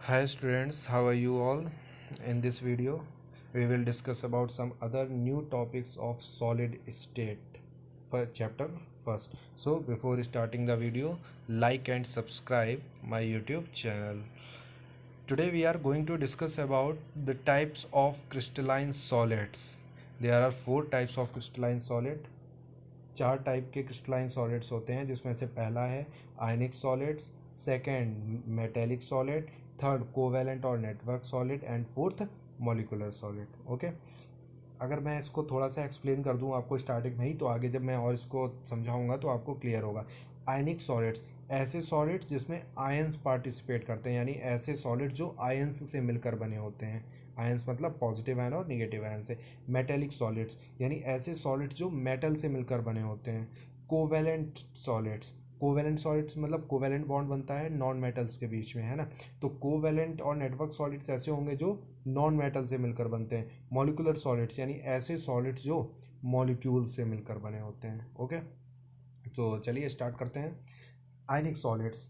Hi students, how are you all? In this video, we will discuss about some other new topics of solid state for chapter first. So before starting the video, like and subscribe my YouTube channel. Today we are going to discuss about the types of crystalline solids. There are four types of crystalline solid. चार type के crystalline solids होते हैं जिसमें से पहला है ionic solids, second metallic solid, third covalent और network solid and fourth molecular solid. Okay, अगर मैं इसको थोड़ा सा एक्सप्लेन कर दूं आपको स्टार्टिंग में ही, तो आगे जब मैं और इसको समझाऊंगा तो आपको क्लियर होगा। आयनिक सॉलिड्स ऐसे सॉलिड्स जिसमें आयंस पार्टिसिपेट करते हैं, यानी ऐसे सॉलिड जो आयंस से मिलकर बने होते हैं। आयंस मतलब पॉजिटिव आयन और निगेटिव आयन से। मेटेलिक सॉलिड्स यानी ऐसे सॉलिड्स जो मेटल से मिलकर बने होते हैं। कोवेलेंट सॉलिड्स, कोवेलेंट सॉलिड्स मतलब कोवेलेंट बॉन्ड बनता है नॉन मेटल्स के बीच में, है ना। तो कोवेलेंट और नेटवर्क सॉलिड्स ऐसे होंगे जो नॉन मेटल से मिलकर बनते हैं। मॉलिक्यूलर सॉलिड्स यानी ऐसे सॉलिड्स जो मॉलिक्यूल से मिलकर बने होते हैं। ओके, तो चलिए स्टार्ट करते हैं। Ionic solids,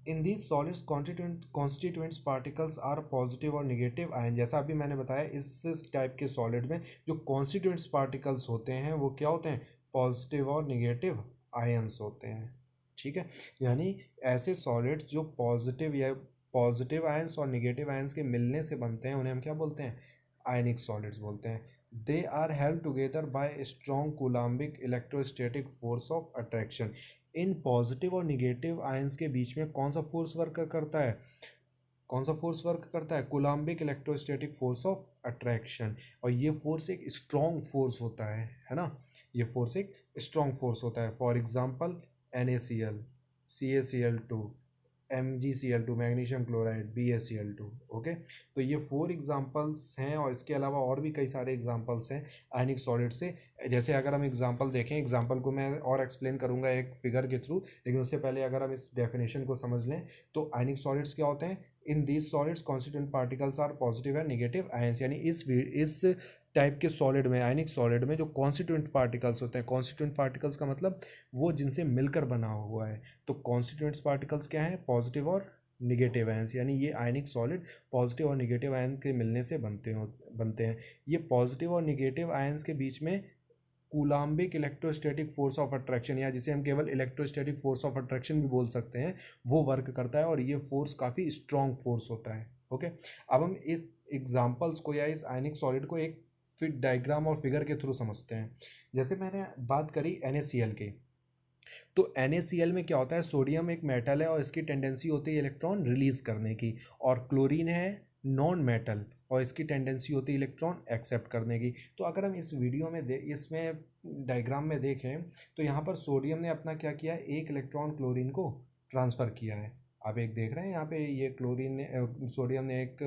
in these solids constituents particles are positive और निगेटिव आयन। जैसा अभी मैंने बताया, इस टाइप के सॉलिड में जो कॉन्स्टिट्यूएंट्स पार्टिकल्स होते हैं वो क्या होते हैं, पॉजिटिव और निगेटिव आयन्स होते हैं। ठीक है, यानी ऐसे सॉलिड्स जो पॉजिटिव या पॉजिटिव आयंस और निगेटिव आयंस के मिलने से बनते हैं उन्हें हम क्या बोलते हैं, आयनिक सॉलिड्स बोलते हैं। They are held together by strong coulombic electrostatic force of attraction. इन पॉजिटिव और निगेटिव आयंस के बीच में कौन सा फोर्स वर्क करता है, कौन सा फोर्स वर्क करता है, coulombic electrostatic force of attraction. और ये फोर्स एक स्ट्रॉन्ग फोर्स होता है ना। ये फोर्स एक स्ट्रॉन्ग फोर्स होता है। For example NaCl, CaCl2, MgCl2 magnesium chloride, BaCl2। Okay, तो ये फोर एग्जांपल्स हैं और इसके अलावा और भी कई सारे एग्जांपल्स हैं आयनिक सॉलिड से। जैसे अगर हम एग्जांपल देखें, एग्जांपल को मैं और एक्सप्लेन करूंगा एक फिगर के थ्रू, लेकिन उससे पहले अगर हम इस डेफिनेशन को समझ लें तो आयनिक सॉलिड्स क्या होते हैं, in these solids constituent particles are positive and negative ions. यानी इस टाइप के सॉलिड में, आयनिक सॉलिड में जो कॉन्स्टिट्यूएंट पार्टिकल्स होते हैं, कॉन्स्टिट्यूएंट पार्टिकल्स का मतलब वो जिनसे मिलकर बना हुआ है, तो कॉन्स्टिट्यूएंट्स पार्टिकल्स क्या हैं, पॉजिटिव और निगेटिव आयंस। यानी ये आयनिक सॉलिड पॉजिटिव और निगेटिव आयन के मिलने से बनते हैं। ये पॉजिटिव और निगेटिव आयंस के बीच में coulombic electrostatic force of attraction, या जिसे हम केवल इलेक्ट्रोस्टैटिक फोर्स ऑफ अट्रैक्शन भी बोल सकते हैं, वो वर्क करता है और ये फोर्स काफ़ी स्ट्रॉन्ग फोर्स होता है। ओके, अब हम इस एग्जांपल्स को या इस आयनिक सॉलिड को एक फिट डायग्राम और फिगर के थ्रू समझते हैं। जैसे मैंने बात करी NaCl की, तो NaCl में क्या होता है, सोडियम एक मेटल है और इसकी टेंडेंसी होती है इलेक्ट्रॉन रिलीज करने की, और क्लोरीन है नॉन मेटल और इसकी टेंडेंसी होती है इलेक्ट्रॉन एक्सेप्ट करने की। तो अगर हम इस वीडियो में इसमें डायग्राम में देखें तो यहाँ पर सोडियम ने अपना क्या किया, एक इलेक्ट्रॉन क्लोरीन को ट्रांसफ़र किया है। आप एक देख रहे हैं यहाँ पे, ये क्लोरीन ने सोडियम ने एक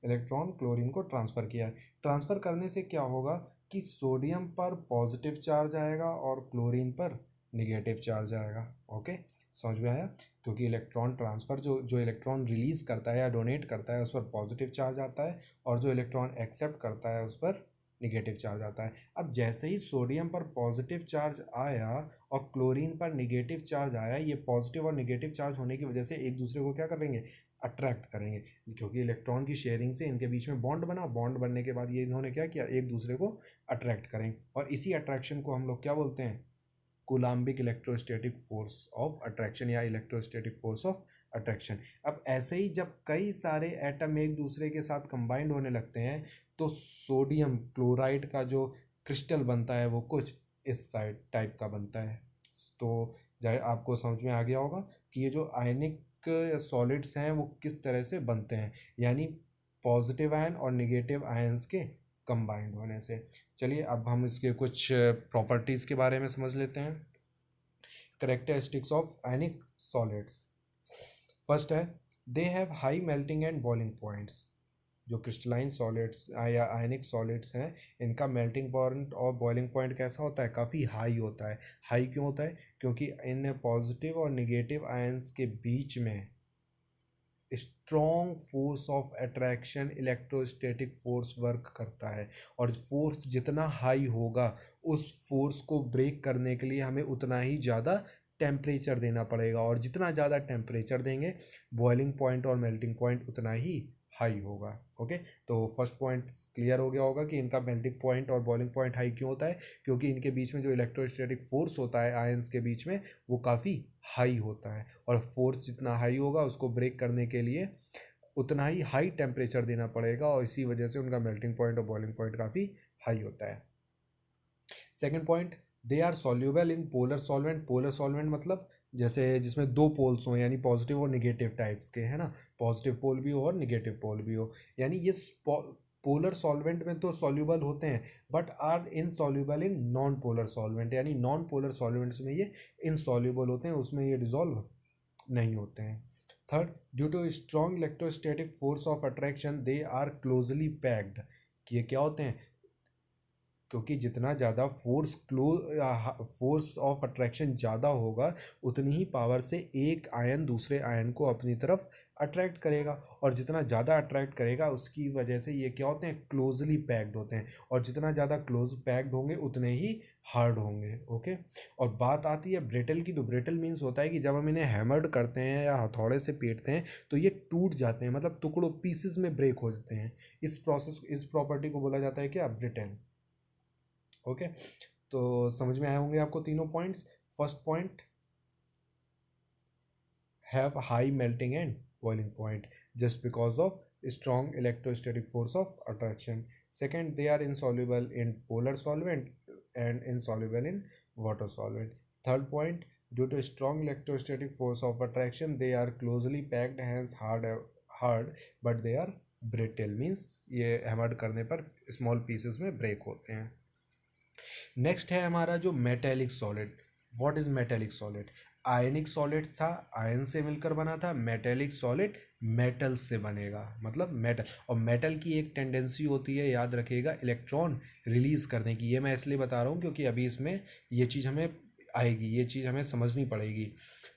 इलेक्ट्रॉन क्लोरीन को ट्रांसफ़र किया है। ट्रांसफ़र करने से क्या होगा कि सोडियम पर पॉजिटिव चार्ज आएगा और क्लोरीन पर निगेटिव चार्ज आएगा। ओके, समझ में आया, क्योंकि इलेक्ट्रॉन ट्रांसफ़र जो जो इलेक्ट्रॉन रिलीज़ करता है या डोनेट करता है उस पर पॉजिटिव चार्ज आता है, और जो इलेक्ट्रॉन एक्सेप्ट करता है उस पर निगेटिव चार्ज आता है। अब जैसे ही सोडियम पर पॉजिटिव चार्ज आया और क्लोरीन पर निगेटिव चार्ज आया, ये पॉजिटिव और निगेटिव चार्ज होने की वजह से एक दूसरे को क्या करेंगे, अट्रैक्ट करेंगे, क्योंकि इलेक्ट्रॉन की शेयरिंग से इनके बीच में बॉन्ड बना। बॉन्ड बनने के बाद ये इन्होंने क्या किया, एक दूसरे को अट्रैक्ट करेंगे, और इसी अट्रैक्शन को हम लोग क्या बोलते हैं, coulombic electrostatic force of attraction या इलेक्ट्रोस्टैटिक फोर्स ऑफ अट्रैक्शन। अब ऐसे ही जब कई सारे एटम एक दूसरे के साथ कंबाइंड होने लगते हैं तो सोडियम क्लोराइड का जो क्रिस्टल बनता है वो कुछ इस साइड टाइप का बनता है। तो जाए आपको समझ में आ गया होगा कि ये जो आयनिक सॉलिड्स हैं वो किस तरह से बनते हैं, यानी पॉजिटिव आयन और निगेटिव आयंस के कंबाइंड होने से। चलिए अब हम इसके कुछ प्रॉपर्टीज़ के बारे में समझ लेते हैं। Characteristics of ionic solids, first है they have high melting and boiling points. जो क्रिस्टलाइन सॉलिड्स या आयनिक सॉलिड्स हैं इनका मेल्टिंग पॉइंट और बॉइलिंग पॉइंट कैसा होता है, काफ़ी हाई होता है। हाई क्यों होता है, क्योंकि इन पॉजिटिव और निगेटिव आयंस के बीच में strong force of attraction electrostatic force work करता है, और फोर्स जितना हाई होगा उस फोर्स को ब्रेक करने के लिए हमें उतना ही ज़्यादा टेम्परेचर देना पड़ेगा, और जितना ज़्यादा टेम्परेचर देंगे बॉइलिंग पॉइंट और मेल्टिंग पॉइंट उतना ही हाई होगा। ओके, तो फर्स्ट पॉइंट क्लियर हो गया होगा कि इनका मेल्टिंग पॉइंट और बॉइलिंग पॉइंट हाई क्यों होता है, क्योंकि इनके बीच में जो इलेक्ट्रोस्टैटिक फोर्स होता है आयंस के बीच में वो काफ़ी हाई होता है, और फोर्स जितना हाई होगा उसको ब्रेक करने के लिए उतना ही हाई टेम्परेचर देना पड़ेगा, और इसी वजह से उनका मेल्टिंग पॉइंट और बॉइलिंग पॉइंट काफ़ी हाई होता है। Second point, they are soluble in polar solvent. Polar solvent मतलब जैसे जिसमें दो पोल्स हों, यानी पॉजिटिव और निगेटिव टाइप्स के, है ना, पॉजिटिव पोल भी हो और निगेटिव पोल भी हो, यानी ये पोलर सॉल्वेंट में तो सॉल्यूबल होते हैं but are insoluble in non polar solvent, यानी नॉन पोलर सॉल्वेंट्स में ये इनसॉल्यूबल होते हैं, उसमें ये डिजॉल्व नहीं होते हैं। Third, due to strong electrostatic force of attraction they are closely packed. कि ये क्या होते हैं, क्योंकि जितना ज़्यादा फोर्स ऑफ अट्रैक्शन ज़्यादा होगा उतनी ही पावर से एक आयन दूसरे आयन को अपनी तरफ अट्रैक्ट करेगा, और जितना ज़्यादा अट्रैक्ट करेगा उसकी वजह से ये क्या होते हैं, क्लोजली पैक्ड होते हैं, और जितना ज़्यादा क्लोज पैक्ड होंगे उतने ही हार्ड होंगे। ओके, और बात आती है ब्रिटल की, तो ब्रिटल मीन्स होता है कि जब हम इन्हें हैमर्ड करते हैं या हथौड़े से पीटते हैं तो ये टूट जाते हैं, मतलब टुकड़ों पीसेस में ब्रेक हो जाते हैं। इस प्रॉपर्टी को बोला जाता है क्या, ब्रिटल। ओके, तो समझ में आए होंगे आपको तीनों points. First point, have high melting and boiling point just because of strong electrostatic force of attraction. Second, they are insoluble in polar solvent and insoluble in water solvent. Third point, due to strong electrostatic force of attraction they are closely packed, hence hard but they are brittle, means ये hammered करने पर small pieces में break होते हैं। Next है हमारा जो metallic solid. What is metallic solid? Ionic solid था, आयन से मिलकर बना था, मेटेलिक सॉलिड मेटल से बनेगा, मतलब मेटल। और मेटल की एक टेंडेंसी होती है, याद रखिएगा, इलेक्ट्रॉन रिलीज करने की। ये मैं इसलिए बता रहा हूँ क्योंकि अभी इसमें ये चीज़ हमें आएगी, ये चीज़ हमें समझनी पड़ेगी।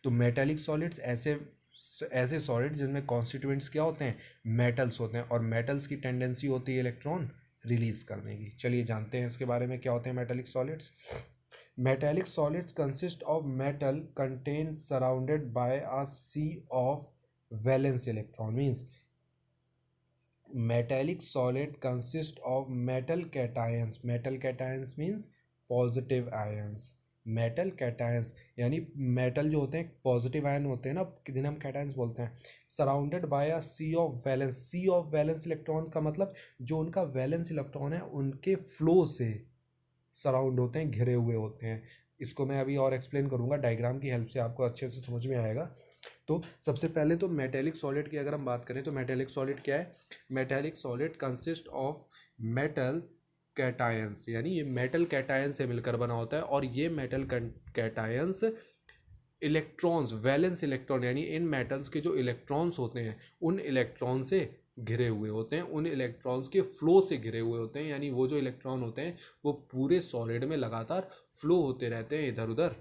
तो मेटेलिक सॉलिड्स ऐसे ऐसे सॉलिड जिनमें कॉन्स्टिट्यूएंट्स क्या होते हैं, मेटल्स होते हैं, और मेटल्स की टेंडेंसी होती है इलेक्ट्रॉन रिलीज करने की। चलिए जानते हैं इसके बारे में क्या होते हैं metallic solids. Metallic solids consist of metal contain surrounded by a sea of valence electron, means metallic solid consist of metal cations means positive ions। Metal cations यानी मेटल जो होते हैं पॉजिटिव आयन होते हैं ना, जिन्हें हम कैटायंस बोलते हैं। Surrounded by a sea of valence, sea of valence electron का मतलब जो उनका वैलेंस इलेक्ट्रॉन है उनके फ्लो से सराउंड होते हैं, घिरे हुए होते हैं। इसको मैं अभी और एक्सप्लेन करूंगा, डायग्राम की हेल्प से आपको अच्छे से समझ में आएगा। तो सबसे पहले तो मेटेलिक सॉलिड की अगर हम बात करें तो मेटेलिक सॉलिड क्या है? Metallic solid consist of metal cations, यानी ये मेटल कैटायंस से मिलकर बना होता है, और ये metal cations electrons, valence electron, यानी इन मेटल्स के जो इलेक्ट्रॉन्स होते हैं उन इलेक्ट्रॉन से घिरे हुए होते हैं, उन इलेक्ट्रॉन्स के फ्लो से घिरे हुए होते हैं, यानी वो जो इलेक्ट्रॉन होते हैं वो पूरे सॉलिड में लगातार फ्लो होते रहते हैं, इधर उधर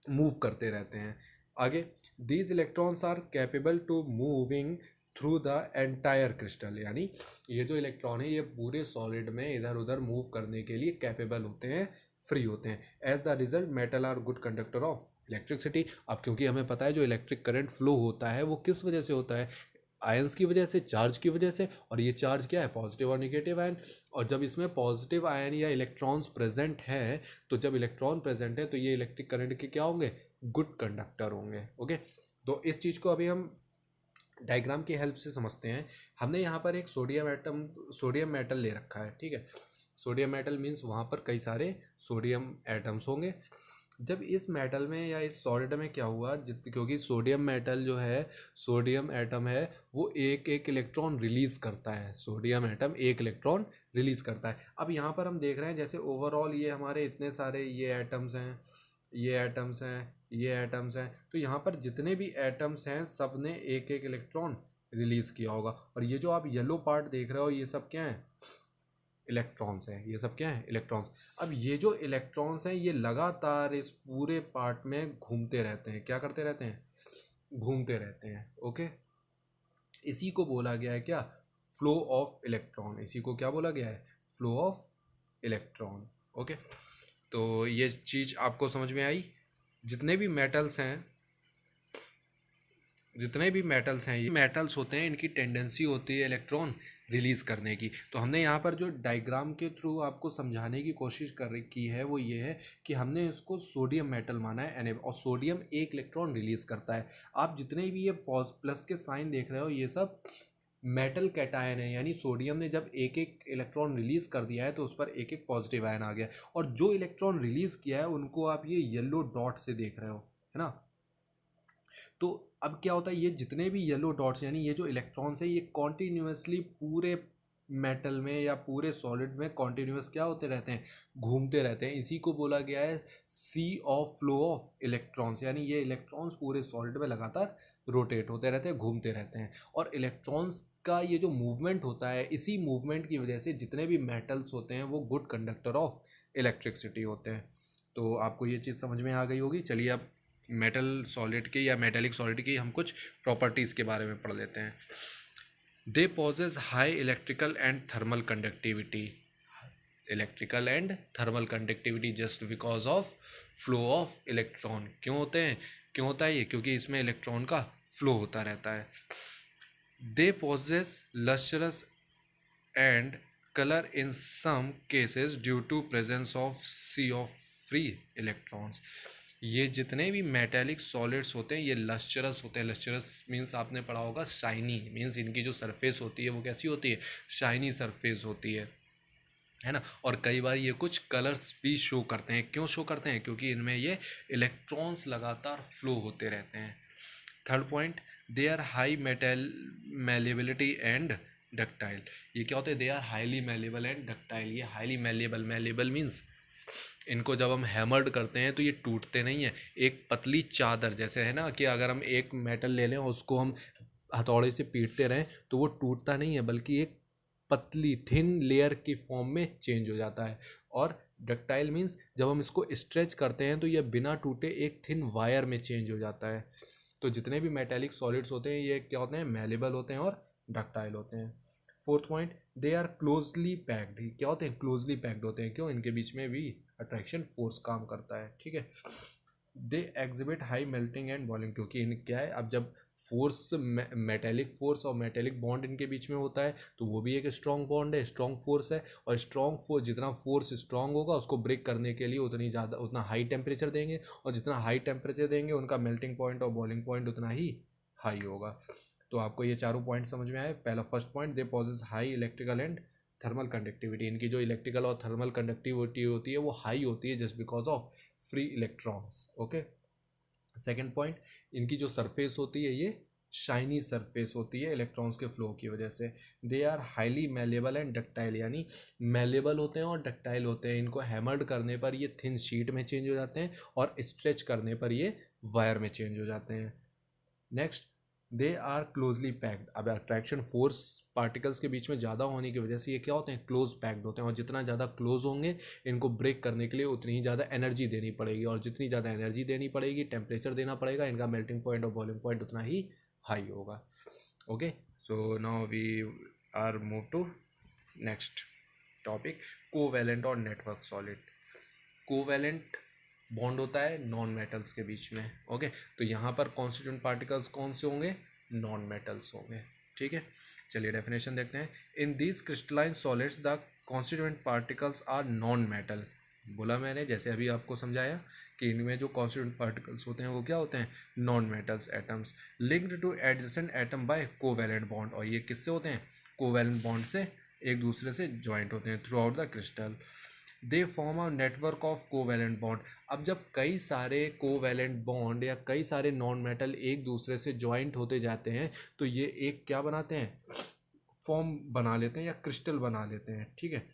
मूव करते रहते हैं। आगे, these electrons are capable to moving through the entire crystal, यानी ये जो इलेक्ट्रॉन है ये पूरे सॉलिड में इधर उधर मूव करने के लिए कैपेबल होते हैं, फ्री होते हैं। As the result metal are good conductor of electricity. अब क्योंकि हमें पता है जो इलेक्ट्रिक करंट फ्लो होता है वो किस वजह से होता है, आयंस की वजह से, चार्ज की वजह से, और ये चार्ज क्या है, पॉजिटिव और निगेटिव आयन। और जब इसमें पॉजिटिव आयन या इलेक्ट्रॉन्स प्रेजेंट है, तो जब इलेक्ट्रॉन प्रेजेंट है तो ये इलेक्ट्रिक करंट के क्या होंगे, गुड कंडक्टर होंगे। ओके, तो इस चीज़ को अभी हम डायग्राम की हेल्प से समझते हैं। हमने यहाँ पर एक सोडियम मेटल ले रखा है, ठीक है। सोडियम मेटल मीन्स वहाँ पर कई सारे सोडियम एटम्स होंगे। जब इस मेटल में या इस सॉलिड में क्या हुआ, क्योंकि सोडियम मेटल जो है, सोडियम एटम है, वो एक एक इलेक्ट्रॉन रिलीज करता है, सोडियम एटम एक इलेक्ट्रॉन रिलीज करता है। अब यहाँ पर हम देख रहे हैं जैसे ओवरऑल ये हमारे इतने सारे ये एटम्स हैं, ये एटम्स हैं, ये एटम्स हैं, तो यहाँ पर जितने भी एटम्स हैं सब ने एक एक इलेक्ट्रॉन रिलीज किया होगा। और ये जो आप येलो पार्ट देख रहे हो ये सब क्या है, इलेक्ट्रॉन्स हैं, ये सब क्या है, इलेक्ट्रॉन्स। अब ये जो इलेक्ट्रॉन्स हैं ये लगातार इस पूरे पार्ट में घूमते रहते हैं, क्या करते रहते हैं, घूमते रहते हैं। ओके, इसी को बोला गया है क्या, फ्लो ऑफ इलेक्ट्रॉन। इसी को क्या बोला गया है, फ्लो ऑफ इलेक्ट्रॉन। ओके, तो ये चीज़ आपको समझ में आई। जितने भी मेटल्स हैं ये मेटल्स होते हैं, इनकी टेंडेंसी होती है इलेक्ट्रॉन रिलीज करने की। तो हमने यहाँ पर जो डायग्राम के थ्रू आपको समझाने की कोशिश की है वो ये है कि हमने इसको सोडियम मेटल माना है Na, और सोडियम एक इलेक्ट्रॉन रिलीज करता है। आप जितने भी ये प्लस के साइन देख रहे हो ये सब मेटल कैटायन है, यानी सोडियम ने जब एक एक इलेक्ट्रॉन रिलीज कर दिया है तो उस पर एक एक पॉजिटिव आयन आ गया, और जो इलेक्ट्रॉन रिलीज किया है उनको आप ये येलो डॉट से देख रहे हो, है ना। तो अब क्या होता है, ये जितने भी येलो डॉट्स यानी ये जो इलेक्ट्रॉन्स है ये कॉन्टिन्यूसली पूरे मेटल में या पूरे सॉलिड में कॉन्टिन्यूस क्या होते रहते हैं, घूमते रहते हैं। इसी को बोला गया है सी ऑफ फ्लो ऑफ इलेक्ट्रॉन्स, यानी ये इलेक्ट्रॉन्स पूरे सॉलिड में लगातार रोटेट होते रहते हैं, घूमते रहते हैं। और इलेक्ट्रॉन्स का ये जो मूवमेंट होता है, इसी मूवमेंट की वजह से जितने भी मेटल्स होते हैं वो गुड कंडक्टर ऑफ इलेक्ट्रिसिटी होते हैं। तो आपको ये चीज़ समझ में आ गई होगी। चलिए अब मेटल सॉलिड की या मेटेलिक सॉलिड की हम कुछ प्रॉपर्टीज़ के बारे में पढ़ लेते हैं। They possess high electrical and thermal conductivity, just because of flow of electron. क्यों होते हैं, क्यों होता है ये, क्योंकि इसमें इलेक्ट्रॉन का फ्लो होता रहता है। They possess lustrous and colour in some cases due to presence of sea of free electrons. ये जितने भी मेटेलिक सॉलिड्स होते हैं ये लस्चरस होते हैं। लस्चरस मीन्स आपने पढ़ा होगा शाइनी, मीन्स इनकी जो सरफेस होती है वो कैसी होती है, शाइनी सरफेस होती है ना। और कई बार ये कुछ कलर्स भी शो करते हैं। क्यों शो करते हैं, क्योंकि इनमें ये इलेक्ट्रॉन्स लगातार फ्लो होते रहते हैं। Third point, they are high metal malleability and ductile. ये क्या होते हैं, they are highly malleable and ductile. ये हाईली मेलेबल मीन्स इनको जब हम हैमर्ड करते हैं तो ये टूटते नहीं हैं। एक पतली चादर जैसे है ना, कि अगर हम एक मेटल ले लें और उसको हम हथौड़े से पीटते रहें तो वो टूटता नहीं है, बल्कि एक पतली थिन लेयर की फॉर्म में चेंज हो जाता है। और डक्टाइल मीन्स जब हम इसको स्ट्रेच करते हैं तो यह बिना टूटे एक थिन वायर में चेंज हो जाता है। तो जितने भी मेटेलिक सॉलिड्स होते हैं ये क्या होते हैं, मेलेबल होते हैं और डक्टाइल होते हैं। Fourth point, they are closely packed. क्या होते हैं, क्लोजली पैक्ड होते हैं। क्यों, इनके बीच में भी अट्रैक्शन फोर्स काम करता है, ठीक है। They exhibit high melting and boiling, क्योंकि इन क्या है, अब जब फोर्स मेटेलिक फोर्स और मेटेलिक बॉन्ड इनके बीच में होता है तो वो भी एक स्ट्रॉन्ग बॉन्ड है, स्ट्रॉन्ग फोर्स है। और स्ट्रॉन्ग फोर्स, जितना फोर्स स्ट्रॉन्ग होगा उसको ब्रेक करने के लिए उतना हाई टेम्परेचर देंगे, और जितना हाई टेम्परेचर देंगे उनका मेल्टिंग पॉइंट और बॉइलिंग पॉइंट उतना ही हाई होगा। तो आपको ये चारों पॉइंट समझ में आए। पहला first point, they possess high electrical and thermal conductivity. इनकी जो इलेक्ट्रिकल और थर्मल कंडक्टिविटी होती है वो हाई होती है just because of free electrons, okay. Second point, इनकी जो सरफेस होती है ये शाइनी सरफेस होती है इलेक्ट्रॉन्स के फ्लो की वजह से। They are highly malleable and ductile, यानी मेलेबल होते हैं और डक्टाइल होते हैं। इनको हैमर्ड करने पर ये थिन शीट में चेंज हो जाते हैं और स्ट्रेच करने पर ये वायर में चेंज हो जाते हैं। Next, they are closely packed. अब अट्रैक्शन फोर्स पार्टिकल्स के बीच में ज़्यादा होने की वजह से ये क्या होते हैं, क्लोज पैक्ड होते हैं। और जितना ज़्यादा क्लोज होंगे इनको ब्रेक करने के लिए उतनी ही ज़्यादा एनर्जी देनी पड़ेगी, और जितनी ज़्यादा एनर्जी देनी पड़ेगी, टेम्परेचर देना पड़ेगा, इनका मेल्टिंग पॉइंट और बॉइलिंग पॉइंट उतना ही हाई होगा, okay. So now we are move to next topic, covalent और नेटवर्क सॉलिड। कोवैलेंट बॉन्ड होता है नॉन मेटल्स के बीच में, ओके। तो यहाँ पर कॉन्स्टिट्यूएंट पार्टिकल्स कौन से होंगे, नॉन मेटल्स होंगे, ठीक है। चलिए डेफिनेशन देखते हैं। In these crystalline solids the constituent particles are non metal. बोला मैंने जैसे अभी आपको समझाया कि इनमें जो कॉन्स्टिट्यूएंट पार्टिकल्स होते हैं वो क्या होते हैं, non metals atoms, linked two adjacent atom by covalent bond. और ये किससे होते हैं, कोवैलेंट बॉन्ड से एक दूसरे से ज्वाइंट होते हैं through out the crystal. They form a network of covalent bond. अब जब कई सारे कोवैलेंट बॉन्ड या कई सारे नॉन मेटल एक दूसरे से ज्वाइंट होते जाते हैं तो ये एक क्या बनाते हैं, फॉर्म बना लेते हैं या क्रिस्टल बना लेते हैं, ठीक है।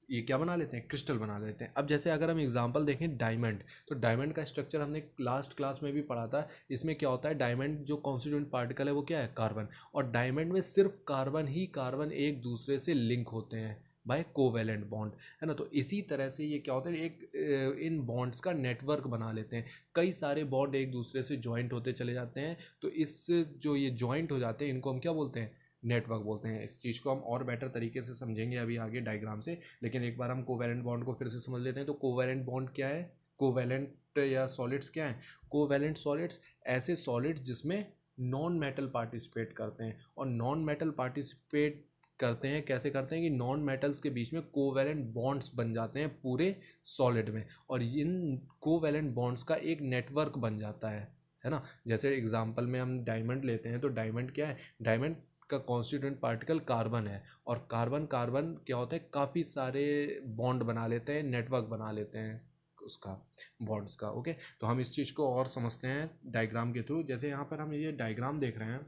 ये क्या बना लेते हैं, क्रिस्टल बना लेते हैं। अब जैसे अगर हम एग्जांपल देखें डायमंड, तो डायमंड का स्ट्रक्चर हमने लास्ट क्लास में भी पढ़ा था। इसमें क्या होता है, डायमंड जो कॉन्स्टिट्यूएंट पार्टिकल है वो क्या है, कार्बन। और डायमंड में सिर्फ कार्बन ही कार्बन एक दूसरे से लिंक होते हैं बाय कोवैलेंट बॉन्ड, है ना। तो इसी तरह से ये क्या होता है, एक इन बॉन्ड्स का नेटवर्क बना लेते हैं। कई सारे बॉन्ड एक दूसरे से ज्वाइंट होते चले जाते हैं, तो इस जो ये ज्वाइंट हो जाते हैं इनको हम क्या बोलते हैं, नेटवर्क बोलते हैं। इस चीज़ को हम और बेटर तरीके से समझेंगे अभी आगे डायग्राम से, लेकिन एक बार हम कोवैलेंट बॉन्ड को फिर से समझ लेते हैं। तो कोवैलेंट बॉन्ड क्या है, कोवैलेंट या सॉलिड्स क्या हैं? कोवैलेंट सॉलिड्स ऐसे सॉलिड्स जिसमें नॉन मेटल पार्टिसिपेट करते हैं, और नॉन मेटल पार्टिसिपेट करते हैं कैसे करते हैं कि नॉन मेटल्स के बीच में कोवैलेंट बॉन्ड्स बन जाते हैं पूरे सॉलिड में, और इन कोवैलेंट बॉन्ड्स का एक नेटवर्क बन जाता है ना। जैसे एग्जांपल में हम डायमंड लेते हैं, तो डायमंड क्या है? डायमंड का कॉन्स्टिट्यूएंट पार्टिकल कार्बन है, और कार्बन कार्बन क्या होता है, काफ़ी सारे बॉन्ड बना लेते हैं, नेटवर्क बना लेते हैं उसका, बॉन्ड्स का। ओके, तो हम इस चीज़ को और समझते हैं डायग्राम के थ्रू। जैसे यहाँ पर हम ये डायग्राम देख रहे हैं,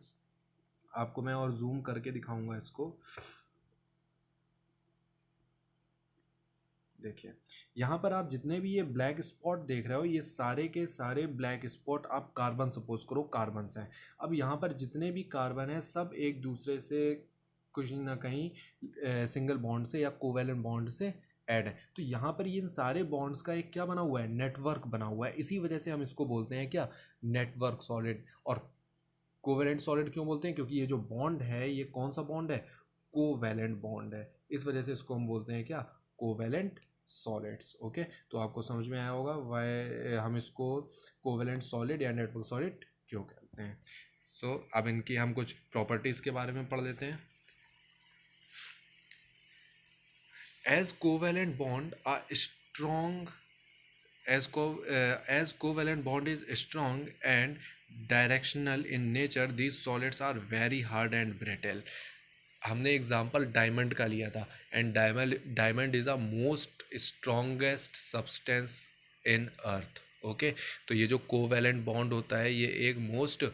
आपको मैं और जूम करके दिखाऊंगा इसको। देखिए, यहाँ पर आप जितने भी ये ब्लैक स्पॉट देख रहे हो, ये सारे के सारे ब्लैक स्पॉट आप कार्बन, सपोज करो कार्बन से हैं। अब यहाँ पर जितने भी कार्बन हैं सब एक दूसरे से कहीं ना कहीं सिंगल बॉन्ड से या कोवैलेंट बॉन्ड से ऐड है। तो यहाँ पर ये इन सारे बॉन्ड्स का एक क्या बना हुआ है? नेटवर्क बना हुआ है। इसी वजह से हम इसको बोलते हैं क्या? Network solid. और कोवैलेंट सॉलिड क्यों बोलते हैं? क्योंकि ये जो बॉन्ड है, ये कौन सा बॉन्ड है? कोवैलेंट बॉन्ड है। इस वजह से इसको हम बोलते हैं क्या? Covalent solids. ओके, तो आपको समझ में आया होगा वाई हम इसको कोवैलेंट सॉलिड या नेटवर्क सॉलिड क्यों कहते हैं। सो अब इनकी हम कुछ प्रॉपर्टीज़ के बारे में पढ़ लेते हैं। As covalent bond uh strong as covalent bond is strong and directional in nature, these solids are very hard and brittle. हमने एग्जांपल डायमंड का लिया था, and diamond is a most strongest substance in earth. Okay, तो ये जो covalent bond होता है, ये एक मोस्ट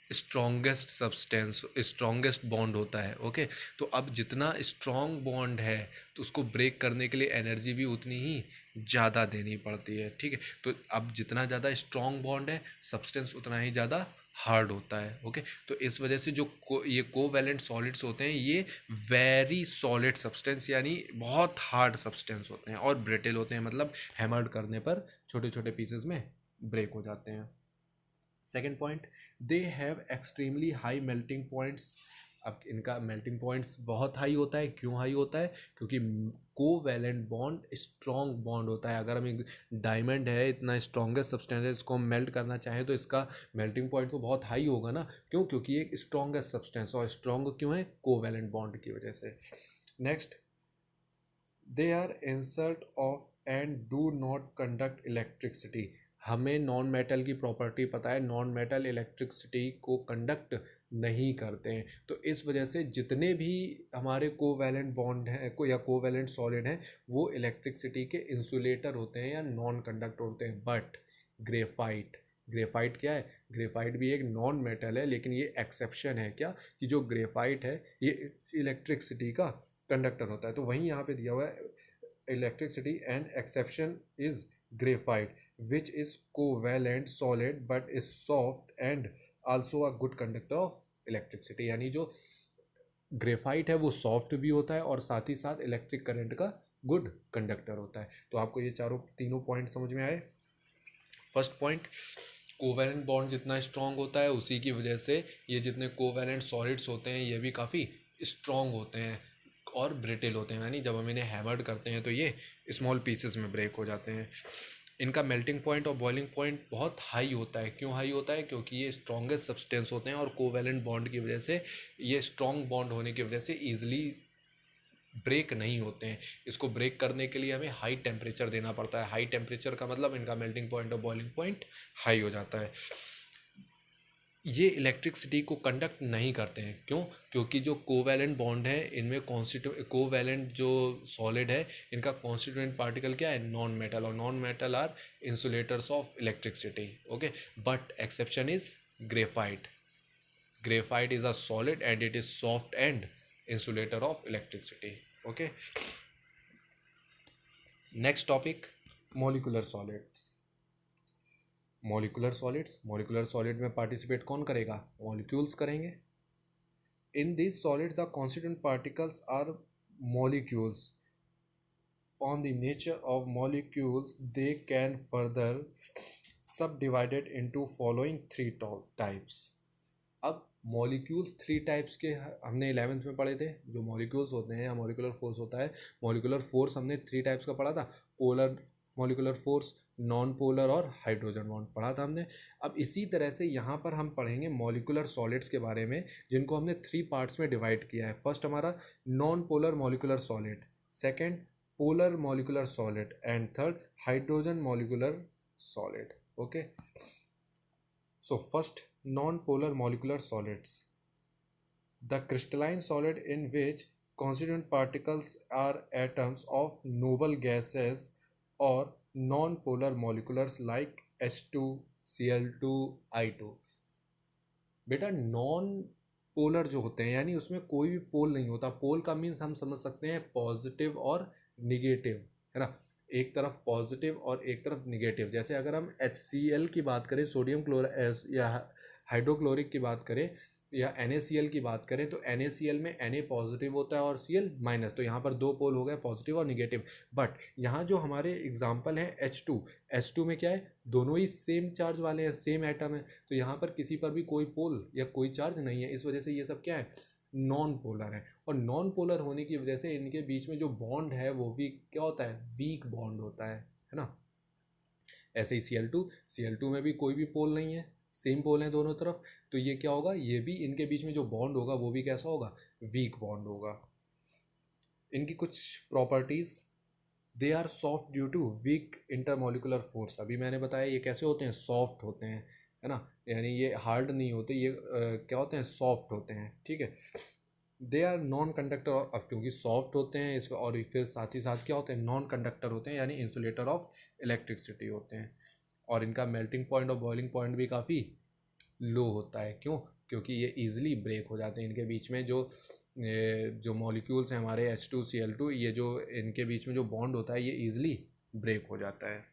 स्ट्रॉन्गेस्ट बॉन्ड होता है। ओके, तो अब जितना स्ट्रॉन्ग बॉन्ड है, तो उसको ब्रेक करने के लिए एनर्जी भी उतनी ही ज़्यादा देनी पड़ती है। ठीक है, तो अब जितना ज़्यादा स्ट्रॉन्ग बॉन्ड है, सब्सटेंस उतना ही ज़्यादा हार्ड होता है। ओके, तो इस वजह से जो ये कोवैलेंट सॉलिड्स होते हैं, ये वेरी सॉलिड सब्सटेंस यानी बहुत हार्ड सब्सटेंस होते हैं, और ब्रिटल होते हैं, मतलब हैमर्ड करने पर छोटे छोटे पीसेस में ब्रेक हो जाते हैं। Second point, they have extremely high melting points. अब इनका मेल्टिंग पॉइंट्स बहुत हाई होता है। क्यों हाई होता है? क्योंकि कोवैलेंट बॉन्ड स्ट्रॉन्ग बॉन्ड होता है। अगर हम एक डायमंड है, इतना स्ट्रॉन्गेस्ट सब्सटेंस है, इसको हम मेल्ट करना चाहें तो इसका मेल्टिंग पॉइंट तो बहुत हाई होगा ना। क्यों? क्योंकि ये एक स्ट्रॉन्गेस्ट सब्सटेंस, और स्ट्रॉन्ग क्यों है? कोवैलेंट बॉन्ड की वजह से। Next, they are insert of and do not conduct electricity. हमें नॉन मेटल की प्रॉपर्टी पता है, नॉन मेटल इलेक्ट्रिसिटी को कंडक्ट नहीं करते हैं। तो इस वजह से जितने भी हमारे कोवैलेंट बॉन्ड हैं को या कोवैलेंट सॉलिड हैं, वो इलेक्ट्रिसिटी के इंसुलेटर होते हैं या नॉन कंडक्टर होते हैं। बट ग्रेफाइट, ग्रेफाइट क्या है? ग्रेफाइट भी एक नॉन मेटल है, लेकिन ये एक्सेप्शन है क्या, कि जो ग्रेफाइट है ये इलेक्ट्रिसिटी का कंडक्टर होता है। तो वहीं यहाँ पे दिया हुआ है electricity, and exception is graphite, which is covalent solid but is soft and also a good conductor of electricity। यानी जो ग्रेफाइट है वो सॉफ्ट भी होता है और साथ ही साथ इलेक्ट्रिक करंट का गुड कंडक्टर होता है। तो आपको ये तीनों पॉइंट समझ में आए। फर्स्ट पॉइंट, कोवैलेंट बॉन्ड जितना स्ट्रांग होता है, उसी की वजह से ये जितने कोवैलेंट सॉलिड्स होते हैं, ये भी काफ़ी स्ट्रांग होते हैं और ब्रिटिल होते हैं। यानी जब हम इन्हें हैमर्ड करते हैं तो ये स्मॉल पीसेस में ब्रेक हो जाते हैं। इनका मेल्टिंग पॉइंट और बॉइलिंग पॉइंट बहुत हाई होता है। क्यों हाई होता है? क्योंकि ये स्ट्रॉन्गेस्ट सब्सटेंस होते हैं, और कोवैलेंट बॉन्ड की वजह से, ये स्ट्रॉन्ग बॉन्ड होने की वजह से ईजिली ब्रेक नहीं होते हैं। इसको ब्रेक करने के लिए हमें हाई टेम्परेचर देना पड़ता है। हाई टेम्परेचर का मतलब इनका मेल्टिंग पॉइंट और बॉइलिंग पॉइंट हाई हो जाता है। ये इलेक्ट्रिसिटी को कंडक्ट नहीं करते हैं। क्यों? क्योंकि जो कोवैलेंट बॉन्ड है, इनमें कोवैलेंट जो सॉलिड है, इनका कॉन्स्टिट्यूएंट पार्टिकल क्या है? नॉन मेटल, और non metal are insulators of electricity. Okay, but exception is graphite. Graphite is a solid and it is soft and insulator of electricity. Okay, next topic, molecular solids। molecular solid में participate कौन करेगा? molecules करेंगे। in these solids the constituent particles are molecules। on the nature of molecules, they can further subdivided into following three types। अब molecules three types के हमने 11th में पढ़े थे। जो मॉलिक्यूल्स होते हैं या मॉलिकुलर फोर्स होता है, मॉलिकुलर फोर्स हमने थ्री टाइप्स का पढ़ा था। Polar molecular force, non polar और हाइड्रोजन बॉन्ड पढ़ा था हमने। अब इसी तरह से यहाँ पर हम पढ़ेंगे मॉलिकुलर सॉलिड्स के बारे में, जिनको हमने 3 पार्ट्स में डिवाइड किया है। फर्स्ट हमारा non polar molecular solid, second polar molecular solid and third hydrogen molecular solid. Okay, so first non polar molecular solids, the crystalline solid in which constituent particles are atoms of noble gases or non-polar moleculars like H2, Cl2, I2। बेटा non polar जो होते हैं यानी उसमें कोई भी पोल नहीं होता। पोल का मीन्स हम समझ सकते हैं पॉजिटिव और निगेटिव, है ना, एक तरफ पॉजिटिव और एक तरफ निगेटिव। जैसे अगर हम HCl की बात करें, सोडियम क्लोराइड या हाइड्रोक्लोरिक की बात करें या NaCl की बात करें, तो NaCl में Na पॉजिटिव होता है और Cl माइनस, तो यहाँ पर 2 पोल हो गए, पॉजिटिव और निगेटिव। बट यहाँ जो हमारे एग्जाम्पल है H2 में क्या है, दोनों ही सेम चार्ज वाले हैं, सेम एटम है, तो यहाँ पर किसी पर भी कोई पोल या कोई चार्ज नहीं है। इस वजह से ये सब क्या है, नॉन पोलर है। और नॉन पोलर होने की वजह से इनके बीच में जो बॉन्ड है वो भी क्या होता है, वीक बॉन्ड होता है ना। ऐसे ही Cl2 में भी कोई भी पोल नहीं है, सेम पोल हैं दोनों तरफ, तो ये क्या होगा, ये भी इनके बीच में जो बॉन्ड होगा वो भी कैसा होगा, वीक बॉन्ड होगा। इनकी कुछ properties, they are soft due to weak intermolecular force. अभी मैंने बताया ये कैसे होते हैं, सॉफ्ट होते हैं, है ना, यानी ये हार्ड नहीं होते, ये क्या होते हैं, सॉफ्ट होते हैं, ठीक है। दे आर नॉन कंडक्टर, अब क्योंकि सॉफ्ट होते हैं इस, और फिर साथ ही साथ क्या होते हैं, नॉन कंडक्टर होते हैं, यानी इंसुलेटर ऑफ इलेक्ट्रिसिटी होते हैं। और इनका मेल्टिंग पॉइंट और बॉइलिंग पॉइंट भी काफ़ी लो होता है। क्यों, क्योंकि ये ईजिली ब्रेक हो जाते हैं। इनके बीच में जो मॉलिक्यूल्स हैं हमारे H2Cl2, ये जो इनके बीच में जो बॉन्ड होता है ये ईजिली ब्रेक हो जाता है।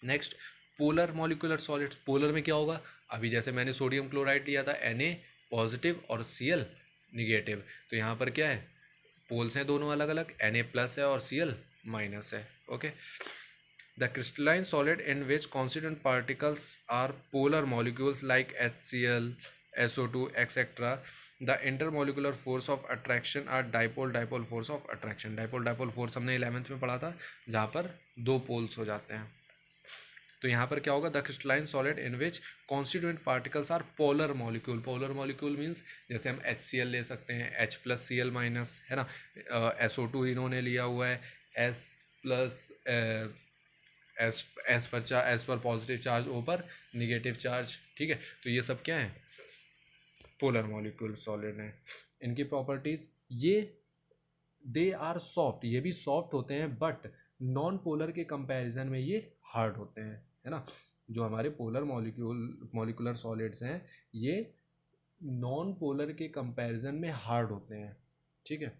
Next polar molecular solids, polar में क्या होगा, अभी जैसे मैंने सोडियम क्लोराइड लिया था, Na पॉजिटिव और Cl निगेटिव, तो यहाँ पर क्या है, पोल्स हैं दोनों अलग अलग, Na प्लस है और Cl माइनस है। Okay, the crystalline solid in which constituent particles are polar molecules like HCl, SO2, etc. The intermolecular force of attraction are dipole force of attraction। dipole force हमने 11th में पढ़ा था, जहाँ पर 2 poles हो जाते हैं। तो यहाँ पर क्या होगा, the crystalline solid in which constituent particles are polar molecule. Polar molecule means जैसे हम HCl ले सकते हैं, H प्लस Cl माइनस, है ना, SO2 इन्होंने लिया हुआ है, S प्लस एस पर पॉजिटिव चार्ज, ओ पर निगेटिव चार्ज, ठीक है। तो ये सब क्या है, पोलर मॉलिक्यूल सॉलिड हैं। इनकी प्रॉपर्टीज, ये दे आर सॉफ्ट, ये भी सॉफ्ट होते हैं, बट नॉन पोलर के कंपैरिजन में ये हार्ड होते हैं, है ना। जो हमारे पोलर मॉलिकुलर सॉलिड्स हैं ये नॉन पोलर के कंपैरिजन में हार्ड होते हैं, ठीक है,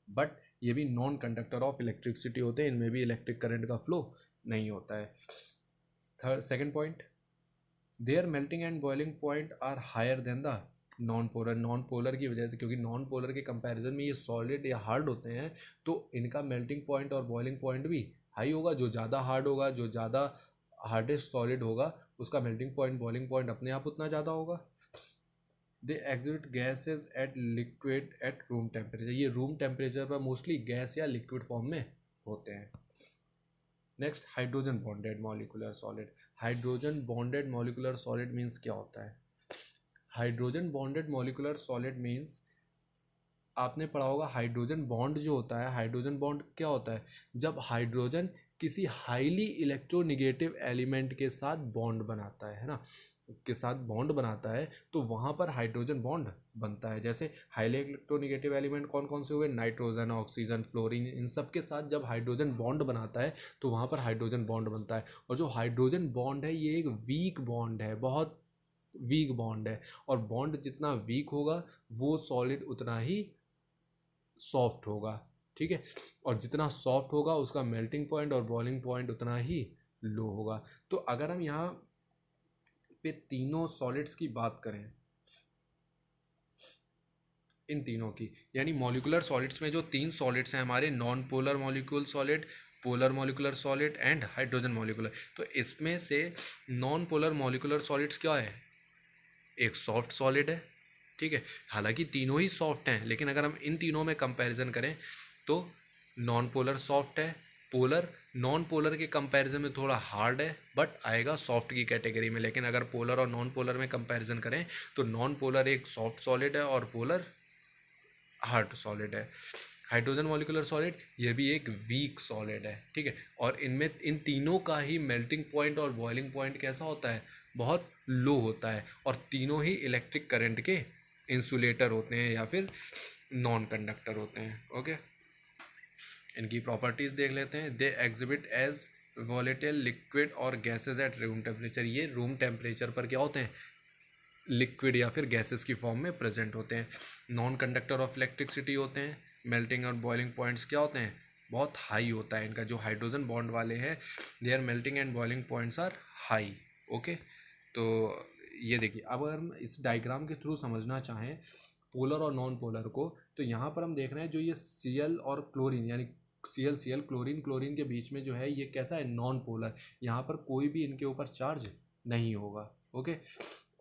बट ये भी नॉन कंडक्टर ऑफ इलेक्ट्रिसिटी होते हैं, इनमें भी इलेक्ट्रिक करंट का फ्लो नहीं होता है। Second point, their melting and boiling point are higher than the non polar. Non polar की वजह से, क्योंकि नॉन पोलर के कंपैरिजन में ये सॉलिड या हार्ड होते हैं, तो इनका मेल्टिंग पॉइंट और बॉइलिंग पॉइंट भी हाई होगा। जो ज़्यादा हार्ड होगा, जो ज़्यादा हार्डेस्ट सॉलिड होगा, उसका मेल्टिंग पॉइंट बॉइलिंग पॉइंट अपने आप उतना ज़्यादा होगा। They exist gases at liquid at room temperature. ये रूम टेम्परेचर पर मोस्टली गैस या लिक्विड फॉर्म में होते हैं। Next, hydrogen bonded molecular solid. Hydrogen bonded molecular solid means क्या होता है, hydrogen bonded molecular solid means, आपने पढ़ा होगा हाइड्रोजन बॉन्ड जो होता है, हाइड्रोजन बॉन्ड क्या होता है, जब हाइड्रोजन किसी हाईली इलेक्ट्रोनिगेटिव एलिमेंट के साथ बॉन्ड बनाता है ना, के साथ बॉन्ड बनाता है, तो वहाँ पर हाइड्रोजन बॉन्ड बनता है। जैसे हाईली इलेक्ट्रोनिगेटिव एलिमेंट कौन कौन से हुए, नाइट्रोजन, ऑक्सीजन, फ्लोरीन, इन सब के साथ जब हाइड्रोजन बॉन्ड बनाता है तो वहाँ पर हाइड्रोजन बॉन्ड बनता है। और जो हाइड्रोजन बॉन्ड है ये एक वीक बॉन्ड है, बहुत वीक बॉन्ड है, और बॉन्ड जितना वीक होगा वो सॉलिड उतना ही सॉफ्ट होगा, ठीक है, और जितना सॉफ्ट होगा उसका मेल्टिंग पॉइंट और बॉइलिंग पॉइंट उतना ही लो होगा। तो अगर हम यहाँ पे तीनों सॉलिड्स की बात करें, इन तीनों की, यानी मॉलिकुलर सॉलिड्स में जो 3 सॉलिड्स हैं हमारे, non polar molecule solid, polar molecular solid and hydrogen molecular, तो इसमें से नॉन पोलर मॉलिकुलर सॉलिड्स क्या है, एक सॉफ्ट सॉलिड है, ठीक है। हालांकि तीनों ही सॉफ्ट हैं, लेकिन अगर हम इन तीनों में कंपैरिजन करें तो नॉन पोलर सॉफ्ट है, पोलर नॉन पोलर के कंपैरिजन में थोड़ा हार्ड है, बट आएगा सॉफ्ट की कैटेगरी में। लेकिन अगर पोलर और नॉन पोलर में कंपैरिजन करें तो नॉन पोलर एक सॉफ्ट सॉलिड है और पोलर हार्ड सॉलिड है। हाइड्रोजन मॉलिकुलर सॉलिड ये भी एक वीक सॉलिड है, ठीक है। और इनमें इन तीनों का ही मेल्टिंग पॉइंट और बॉइलिंग पॉइंट कैसा होता है, बहुत लो होता है, और तीनों ही इलेक्ट्रिक करंट के इंसुलेटर होते हैं या फिर नॉन कंडक्टर होते हैं। ओके, इनकी प्रॉपर्टीज देख लेते हैं। They exhibit as volatile liquid और गैसेज एट रूम टेम्परेचर। ये रूम टेम्परेचर पर क्या होते हैं, लिक्विड या फिर गैसेस की फॉर्म में प्रेजेंट होते हैं। नॉन कंडक्टर ऑफ इलेक्ट्रिसिटी होते हैं। मेल्टिंग और बॉइलिंग पॉइंट्स क्या होते हैं, बहुत हाई होता है इनका। जो हाइड्रोजन बॉन्ड वाले हैं their melting and boiling points are high. Okay, तो ये देखिए, अब अगर हम इस डायग्राम के थ्रू समझना चाहें पोलर और नॉन पोलर को, तो यहाँ पर हम देख रहे हैं जो ये Cl और क्लोरीन, यानी Cl क्लोरीन क्लोरीन के बीच में जो है ये कैसा है, नॉन पोलर। यहाँ पर कोई भी इनके ऊपर चार्ज नहीं होगा। ओके,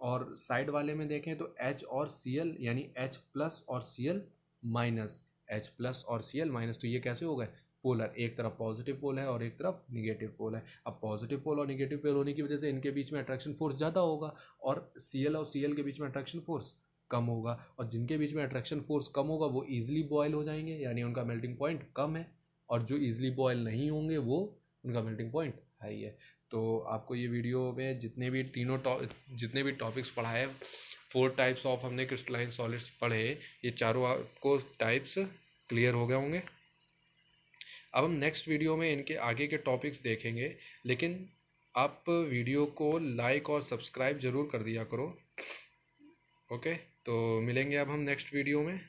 और साइड वाले में देखें तो H और Cl यानी H प्लस और Cl माइनस, H प्लस और Cl माइनस, तो ये कैसे हो गए, पोलर। एक तरफ पॉजिटिव पोल है और एक तरफ निगेटिव पोल है। अब पॉजिटिव पोल और निगेटिव पोल होने की वजह से इनके बीच में अट्रैक्शन फोर्स ज़्यादा होगा, और Cl और Cl के बीच में अट्रैक्शन फोर्स कम होगा। और जिनके बीच में अट्रैक्शन फोर्स कम होगा वो ईजिली बॉयल हो जाएंगे, यानी उनका मेल्टिंग पॉइंट कम है। और जो ईजिली बॉयल नहीं होंगे वो उनका मेल्टिंग पॉइंट हाई है। तो आपको ये वीडियो में जितने भी टॉपिक्स पढ़ाए, 4 टाइप्स ऑफ हमने क्रिस्टलाइन सॉलिड्स पढ़े, ये चारों आपको टाइप्स क्लियर हो गए होंगे। अब हम नेक्स्ट वीडियो में इनके आगे के टॉपिक्स देखेंगे, लेकिन आप वीडियो को लाइक और सब्सक्राइब ज़रूर कर दिया करो। ओके, तो मिलेंगे अब हम नेक्स्ट वीडियो में।